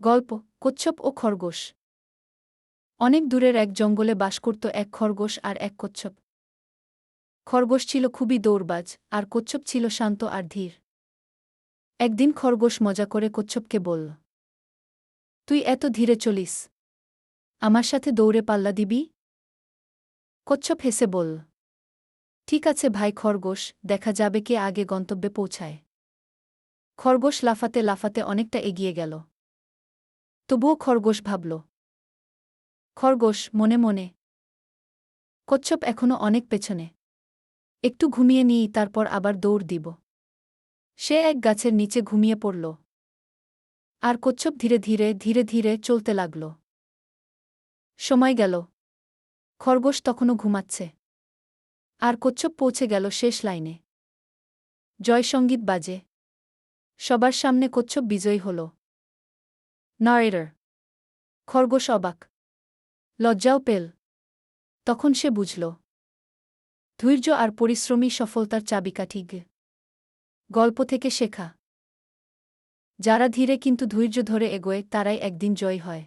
গল্প কচ্ছপ ও খরগোশ। অনেক দূরের এক জঙ্গলে বাস করত এক খরগোশ আর এক কচ্ছপ। খরগোশ ছিল খুবই দৌড়বাজ, আর কচ্ছপ ছিল শান্ত আর ধীর। একদিন খরগোশ মজা করে কচ্ছপকে বলল, তুই এত ধীরে চলিস, আমার সাথে দৌড়ে পাল্লা দিবি? কচ্ছপ হেসে বলল, ঠিক আছে ভাই খরগোশ, দেখা যাবে কে আগে গন্তব্যে পৌঁছায়। খরগোশ লাফাতে লাফাতে অনেকটা এগিয়ে গেল। তবুও খরগোশ ভাবল, খরগোশ মনে মনে, কচ্ছপ এখনো অনেক পেছনে, একটু ঘুমিয়ে নিই, তারপর আবার দৌড় দিব। সে এক গাছের নিচে ঘুমিয়ে পড়ল। আর কচ্ছপ ধীরে ধীরে ধীরে ধীরে চলতে লাগল। সময় গেল। খরগোশ তখনও ঘুমাচ্ছে। আর কচ্ছপ পৌঁছে গেল শেষ লাইনে। জয়সঙ্গীত বাজে। সবার সামনে কচ্ছপ বিজয়ী হল। নারেটর। খরগোশ অবাক, লজ্জাও পেল। তখন সে বুঝল, ধৈর্য আর পরিশ্রমী সফলতার চাবিকাঠি। গল্প থেকে শেখা, যারা ধীরে কিন্তু ধৈর্য ধরে এগোয় তারাই একদিন জয়ী হয়।